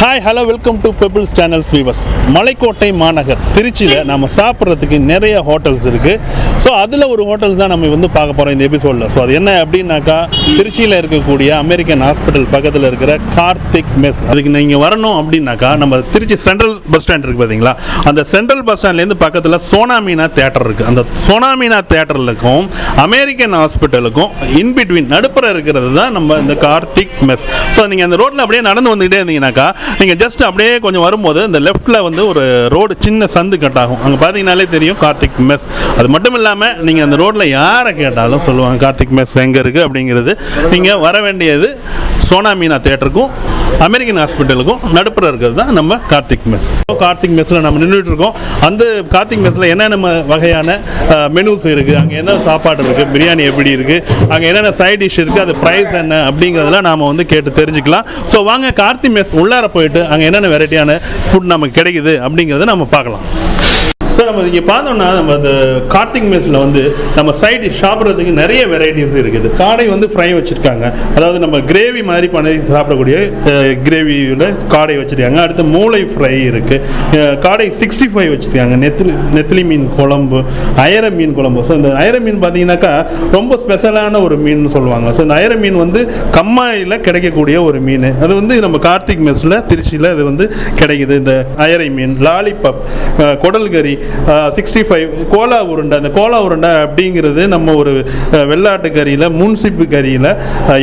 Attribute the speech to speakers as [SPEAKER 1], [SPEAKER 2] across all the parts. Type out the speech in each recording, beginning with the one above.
[SPEAKER 1] Hi hello welcome to Pebbles channels viewers. Malaikottai மாநகர் திருச்சியில் நம்ம சாப்பிட்றதுக்கு நிறைய ஹோட்டல்ஸ் இருக்குது. ஸோ அதில் ஒரு ஹோட்டல்ஸ் தான் நம்ம வந்து பார்க்க போகிறோம் இந்த எபிசோடில். ஸோ அது என்ன அப்படின்னாக்கா, திருச்சியில் இருக்கக்கூடிய அமெரிக்கன் ஹாஸ்பிட்டல் பக்கத்தில் இருக்கிற கார்த்திக் மெஸ். அதுக்கு நீங்கள் வரணும் அப்படின்னாக்கா, நம்ம திருச்சி சென்ட்ரல் பஸ் ஸ்டாண்ட் இருக்குது பார்த்தீங்களா, அந்த சென்ட்ரல் பஸ் ஸ்டாண்ட்லேருந்து பக்கத்தில் சோனாமீனா தேட்டர் இருக்குது. அந்த சோனாமீனா தேட்டருக்கும் அமெரிக்கன் ஹாஸ்பிட்டலுக்கும் இன்பிட்வீன் நடுப்புற இருக்கிறது தான் நம்ம இந்த கார்த்திக் மெஸ். ஸோ நீங்கள் அந்த ரோட்டில் அப்படியே நடந்து வந்துகிட்டே இருந்தீங்கன்னாக்கா, நீங்கள் ஜஸ்ட் அப்படியே கொஞ்சம் வரும்போது இந்த லெஃப்ட்டில் வந்து ஒரு ரோடு சின்ன சந்து கட் ஆகும். அங்கே பார்த்தீங்கன்னாலே தெரியும் கார்த்திக் மெஸ். அது மட்டும் இல்லாமல் நீங்கள் அந்த ரோட்டில் யாரை கேட்டாலும் சொல்லுவாங்க கார்த்திக் மெஸ் எங்கே இருக்குது அப்படிங்கிறது. நீங்கள் வர வேண்டியது சோனாமீனா தேட்டருக்கும் அமெரிக்கன் ஹாஸ்பிட்டலுக்கும் நடுப்புற இருக்கிறது தான் நம்ம கார்த்திக் மெஸ். கார்த்திக் மெஸ்ஸில் நம்ம நின்றுட்டு இருக்கோம். அந்த கார்த்திக் மெஸ்ஸில் என்னென்ன வகையான மெனூஸ் இருக்குது, அங்கே என்ன சாப்பாடு இருக்குது, பிரியாணி எப்படி இருக்குது, அங்கே என்னென்ன சைட் டிஷ் இருக்குது, அது ப்ரைஸ் என்ன அப்படிங்கிறதெல்லாம் நாம் வந்து கேட்டு தெரிஞ்சுக்கலாம். ஸோ வாங்க கார்த்திக் மெஸ் உள்ளார போயிட்டு அங்கே என்னென்ன வெரைட்டியான ஃபுட் நமக்கு கிடைக்குது அப்படிங்கிறத நம்ம பார்க்கலாம். சார், நம்ம இங்கே பார்த்தோம்னா நம்ம இந்த கார்த்திக் மெஸ்ஸில் வந்து நம்ம சைடு சாப்பிட்றதுக்கு நிறைய வெரைட்டிஸ் இருக்குது. காடை வந்து ஃப்ரை வச்சுருக்காங்க, அதாவது நம்ம கிரேவி மாதிரி பண்ணி சாப்பிடக்கூடிய கிரேவியில் காடை வச்சுருக்காங்க. அடுத்து மூளை ஃப்ரை இருக்குது, காடை 65 வச்சுருக்காங்க, நெத்திலி மீன் குழம்பு, அயர மீன் குழம்பு. ஸோ இந்த அயர மீன் பார்த்தீங்கன்னாக்கா ரொம்ப ஸ்பெஷலான ஒரு மீன் சொல்லுவாங்க. ஸோ இந்த அயர மீன் வந்து கம்மாயில் கிடைக்கக்கூடிய ஒரு மீன். அது வந்து நம்ம கார்த்திக் மெஸ்ஸில் திருச்சியில் இது வந்து கிடைக்குது. இந்த அயரை மீன், லாலிபப், குடல் கறி, 65 கோலா உருண்டை. அந்த கோலா உருண்டை அப்படிங்கிறது நம்ம ஒரு வெள்ளாட்டு கறியில், முன்சிப்பு கறியில்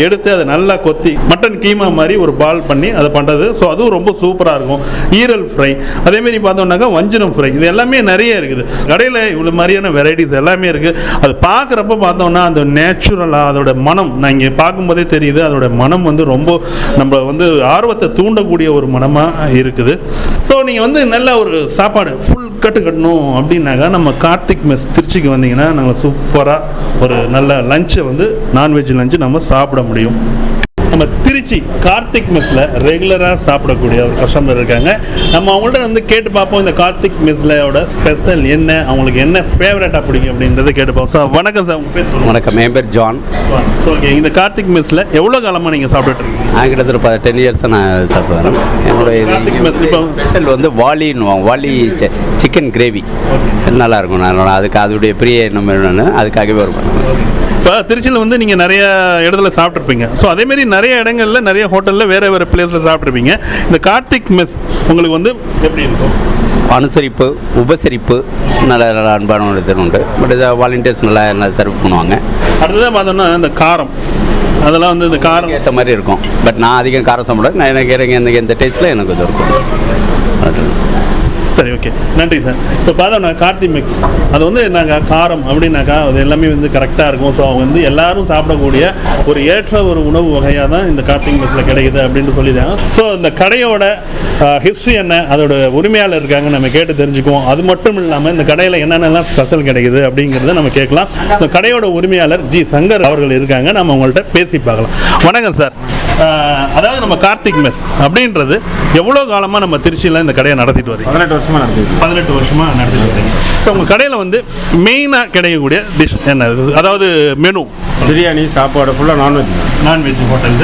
[SPEAKER 1] எடுத்து அதை நல்லா கொத்தி மட்டன் கீமா மாதிரி ஒரு பால் பண்ணி அதை பண்ணுறது. ஸோ அதுவும் ரொம்ப சூப்பராக இருக்கும். ஈரல் ஃப்ரை, அதேமாரி பார்த்தோம்னாக்கா வஞ்சனம் ஃப்ரை. இது எல்லாமே நிறைய இருக்குது கடையில். இவ்வளோ மாதிரியான வெரைட்டிஸ் எல்லாமே இருக்குது. அது பார்க்குறப்ப பார்த்தோம்னா அந்த நேச்சுரலாக அதோட மனம், நான் இங்கே பார்க்கும்போதே தெரியுது, அதோட மனம் வந்து ரொம்ப நம்ம வந்து ஆர்வத்தை தூண்டக்கூடிய ஒரு மனமாக இருக்குது. ஸோ நீங்கள் வந்து நல்ல ஒரு சாப்பாடு ஃபுல் கட்டணும் அப்படின்னாக்கா நம்ம கார்த்திக் மெஸ் திருச்சிக்கு வந்தீங்கன்னா நாங்கள் சூப்பராக ஒரு நல்ல லஞ்சை வந்து நான்வெஜ் லஞ்சு நம்ம சாப்பிட முடியும். நம்ம திருச்சி கார்த்திக் மெஸ்ஸில் ரெகுலராக சாப்பிடக்கூடிய ஒரு கஸ்டமர் இருக்காங்க. நம்ம அவங்கள்ட்ட வந்து கேட்டு பார்ப்போம் இந்த கார்த்திக் மெஸ்ஸோட ஸ்பெஷல் என்ன, அவங்களுக்கு என்ன ஃபேவரட்டாக பிடிக்கும் அப்படின்றத கேட்டுப்போம். சார் வணக்கம் சார், உங்கள் பேர்?
[SPEAKER 2] வணக்கம், என் பேர் ஜான்.
[SPEAKER 1] ஓகே, இந்த கார்த்திக் மெஸ்ஸில் எவ்வளோ காலமாக நீங்கள் சாப்பிட்டுட்டு இருக்கீங்க?
[SPEAKER 2] கிட்டத்தட்ட 10 இயர்ஸாக நான் சாப்பிடுவேன். என்னுடைய கார்த்திக் மெஸ் இப்போ ஸ்பெஷல் வந்து வாலின்னுவாங்க, வாலி சிக்கன் கிரேவி. நல்லாயிருக்கும். நான் அதுக்கு அதோடைய பிரிய என்ன அதுக்காகவே வருவேன்.
[SPEAKER 1] இப்போ திருச்சியில் வந்து நீங்கள் நிறைய இடத்துல சாப்பிட்ருப்பீங்க. ஸோ அதேமாரி நிறைய இடங்களில் நிறைய ஹோட்டலில் வேறு பிளேஸில் சாப்பிட்ருப்பீங்க. இந்த கார்த்திக் மெஸ் உங்களுக்கு வந்து எப்படி இருக்கும்?
[SPEAKER 2] அனுசரிப்பு, உபசரிப்பு நல்ல அன்பான ஒரு உண்டு. பட் இதை வாலண்டியர்ஸ் நல்லா சர்வ் பண்ணுவாங்க.
[SPEAKER 1] அடுத்ததான் பார்த்தோம்னா இந்த காரம், அதெல்லாம் வந்து இந்த காரம்
[SPEAKER 2] ஏற்ற மாதிரி இருக்கும். பட் நான் அதிகம் காரம் சாப்பிடுவேன். நான் எனக்கு எந்த டேஸ்ட்டில் எனக்கு இது இருக்கும்.
[SPEAKER 1] சரி, ஓகே, நன்றி சார். இப்போ பார்த்தோம்னா கார்த்திக் மெஸ் அது வந்து நாங்கள் காரம் அப்படின்னாக்கா அது எல்லாமே வந்து கரெக்டாக இருக்கும். ஸோ அவங்க வந்து எல்லோரும் சாப்பிடக்கூடிய ஒரு ஏற்ற ஒரு உணவு வகையாக தான் இந்த கார்த்திக் மெஸ்ஸில் கிடைக்குது அப்படின்ட்டு சொல்லிடுறாங்க. ஸோ இந்த கடையோட ஹிஸ்ட்ரி என்ன, அதோட உரிமையாளர் இருக்காங்க, நம்ம கேட்டு தெரிஞ்சுக்குவோம். அது மட்டும் இல்லாமல் இந்த கடையில் என்னென்னலாம் ஸ்பெஷல் கிடைக்குது அப்படிங்கிறத நம்ம கேட்கலாம். இந்த கடையோட உரிமையாளர் ஜி சங்கர் அவர்கள் இருக்காங்க, நம்ம அவங்கள்ட்ட பேசி பார்க்கலாம். வணக்கம் சார். அதாவது நம்ம கார்த்திக் மெஸ் அப்படின்றது எவ்வளோ காலமாக நம்ம திருச்சியில் இந்த கடையை நடத்திட்டு வரீங்க?
[SPEAKER 3] 18 வருஷமாக
[SPEAKER 1] நடத்திட்டு வரீங்க. ஸோ உங்கள் கடையில் வந்து மெயினாக கிடைக்கக்கூடிய டிஷ் என்ன, அதாவது மெனு?
[SPEAKER 3] பிரியாணி சாப்பாடு ஃபுல்லாக நான்வெஜ்
[SPEAKER 1] ஹோட்டல்.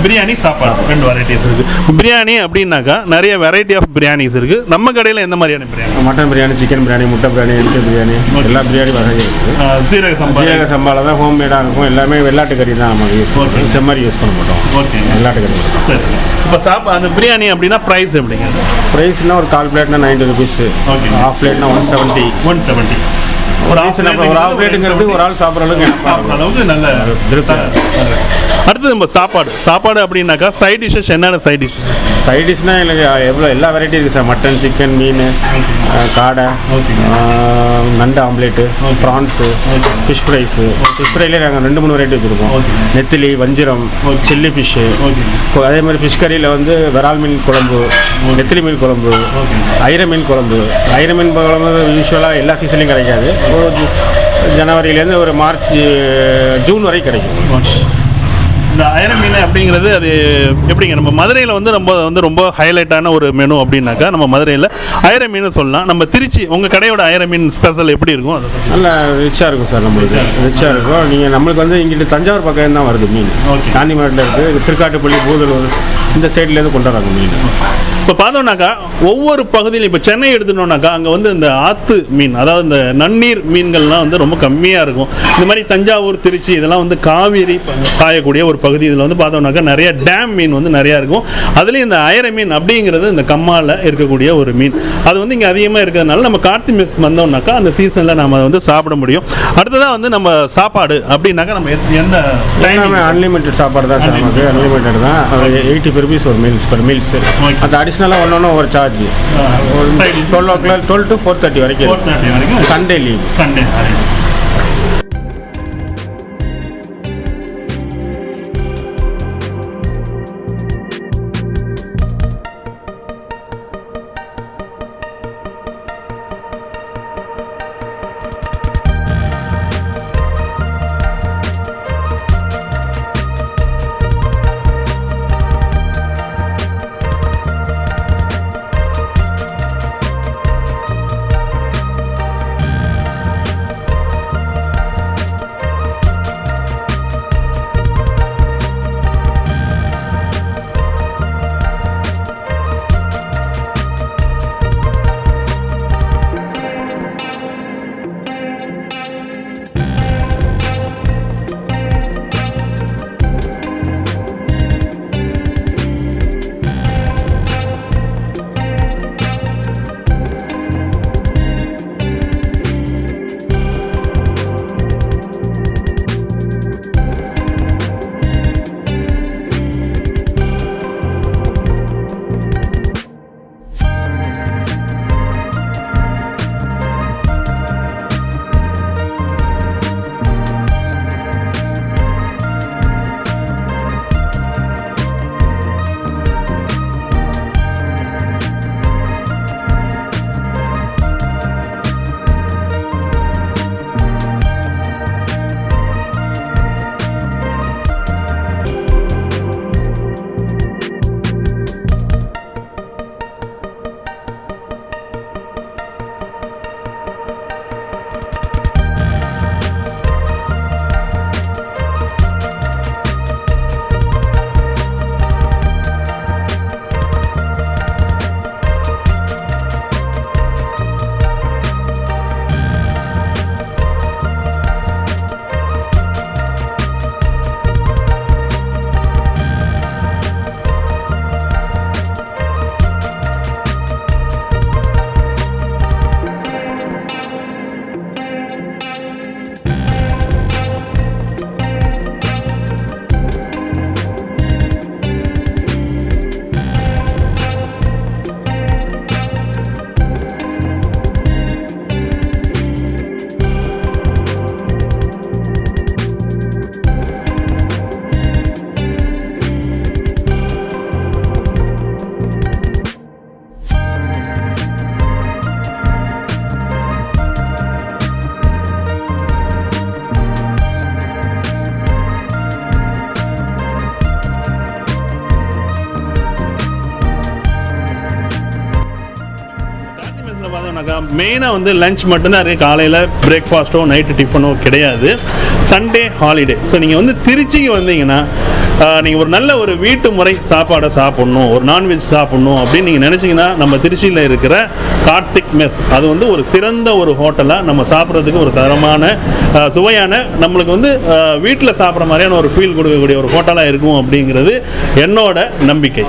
[SPEAKER 1] பிரியாணி சாப்பாடு 2 வெரைட்டிஸ் இருக்குது. பிரியாணி அப்படின்னாக்கா நிறைய வெரைட்டி ஆஃப் பிரியாணிஸ் இருக்குது. நம்ம கடையில் எந்த மாதிரியான பிரியாணி?
[SPEAKER 3] மட்டன் பிரியாணி, சிக்கன் பிரியாணி, முட்டை பிரியாணி, எலுக்க பிரியாணி, எல்லா பிரியாணி வகை இருக்குது. சீரக சம்பாவில் தான் ஹோம்மேடாக இருக்கும். எல்லாமே வெள்ளாட்டு கறி தான் நம்ம யூஸ் பண்ணுறோம், செம்மறி யூஸ் பண்ண மாட்டோம். ஓகே, வெள்ளாட்டு கறி.
[SPEAKER 1] சரி, இப்போ அந்த பிரியாணி அப்படின்னா ப்ரைஸ் எப்படிங்க?
[SPEAKER 3] ப்ரைஸ்னால் ஒரு 1/4 பிளேட்னா 90 rupees, ஓகே. 1/2 பிளேட்னா 170. ஒரு ஆஃப் பிளேட்டுங்கிறது ஒரு ஆள் சாப்பிட்ற அளவுக்கு நல்ல திருப்தி.
[SPEAKER 1] அடுத்தது நம்ம சாப்பாடு அப்படின்னாக்கா சைட் டிஷ்ஷஸ் என்னென்ன சைட்
[SPEAKER 3] டிஷ்னால் எனக்கு எல்லா வெரைட்டி இருக்குது சார். மட்டன், சிக்கன், மீன், காடை, நண்டு omelette, prawns, fish fries. Fish ஃப்ரைலே நாங்கள் 2-3 வெரைட்டி வச்சுருக்கோம். நெத்திலி, வஞ்சிரம், சில்லி ஃபிஷ்ஷு. அதே மாதிரி ஃபிஷ் கறியில் வந்து விரால் மீன் குழம்பு, நெத்திலி மீன் குழம்பு, ஐர மீன் குழம்பு. ஐர மீன் குழம்பு யூஸ்வலாக எல்லா சீசன்லையும் கிடைக்காது. ஜனவரியிலேருந்து ஒரு மார்ச், ஜூன் வரை கிடைக்கும்.
[SPEAKER 1] இந்த அயர மீன் அப்படிங்கிறது அது எப்படிங்க? நம்ம மதுரையில் வந்து ரொம்ப ஹைலைட்டான ஒரு மெனு அப்படின்னாக்கா நம்ம மதுரையில் அயர மீன் சொல்லலாம். நம்ம திருச்சி உங்கள் கடையோட அயர மீன் ஸ்பெஷல் எப்படி இருக்கும்? அது
[SPEAKER 3] நல்லா ரிச்சாக இருக்கும் சார். நம்மளுக்கு ரிச்சாக இருக்கும். நீங்கள் நம்மளுக்கு வந்து இங்கிட்டு தஞ்சாவூர் பக்கம் தான் வருது மீன். காந்திமேட்டில் இருக்குது, திருக்காட்டுப்பள்ளி, பூதலூர், இந்த சைட்லேருந்து கொண்டு வராங்க மீன்.
[SPEAKER 1] இப்போ பார்த்தோம்னாக்கா ஒவ்வொரு பகுதியிலும் இப்போ சென்னை எடுத்துட்டோம்னாக்கா அங்கே வந்து இந்த ஆற்று மீன், அதாவது இந்த நன்னீர் மீன்கள்லாம் வந்து ரொம்ப கம்மியாக இருக்கும். இந்த மாதிரி தஞ்சாவூர், திருச்சி இதெல்லாம் வந்து காவேரி காயக்கூடிய ஒரு பகுதி. இதில் வந்து பார்த்தோம்னாக்கா நிறைய டேம் மீன் வந்து நிறையா இருக்கும். அதுலேயும் இந்த அயரை மீன் அப்படிங்கிறது இந்த கம்மாவில் இருக்கக்கூடிய ஒரு மீன். அது வந்து இங்கே அதிகமாக இருக்கிறதுனால நம்ம கார்த்திகை மெஸ் வந்தோம்னாக்கா அந்த சீசனில் நம்ம அதை வந்து சாப்பிட முடியும். அடுத்ததாக வந்து நம்ம சாப்பாடு அப்படின்னாக்கா நம்ம எந்த
[SPEAKER 3] எல்லாமே அன்லிமிட்டட் சாப்பாடு தான் சார். நமக்கு அன்லிமிட்டட் தான். 80 rupees ஒரு மீல்ஸ் பர் மீல்ஸ். அது அடிஷ்னலாக ஒன்று ஒரு சார்ஜ் 12 o'clock 12 to 4:30 வரைக்கும். Sunday leave.
[SPEAKER 1] சண்டே மெயினாக வந்து லஞ்ச் மட்டும்தான் இருக்குது. காலையில் பிரேக்ஃபாஸ்ட்டோ நைட்டு டிஃபனோ கிடையாது. Sunday holiday. ஸோ நீங்கள் வந்து திருச்சிக்கு வந்தீங்கன்னா நீங்கள் ஒரு நல்ல ஒரு வீட்டு முறை சாப்பாடை சாப்பிட்ணும், ஒரு நான்வெஜ் சாப்பிட்ணும் அப்படின்னு நீங்கள் நினச்சிங்கன்னா நம்ம திருச்சியில் இருக்கிற கார்த்திக் மெஸ் அது வந்து ஒரு சிறந்த ஒரு ஹோட்டலாக நம்ம சாப்பிட்றதுக்கு ஒரு தரமான சுவையான நம்மளுக்கு வந்து வீட்டில் சாப்பிட்ற மாதிரியான ஒரு ஃபீல் கொடுக்கக்கூடிய ஒரு ஹோட்டலாக இருக்கும் அப்படிங்கிறது என்னோட நம்பிக்கை.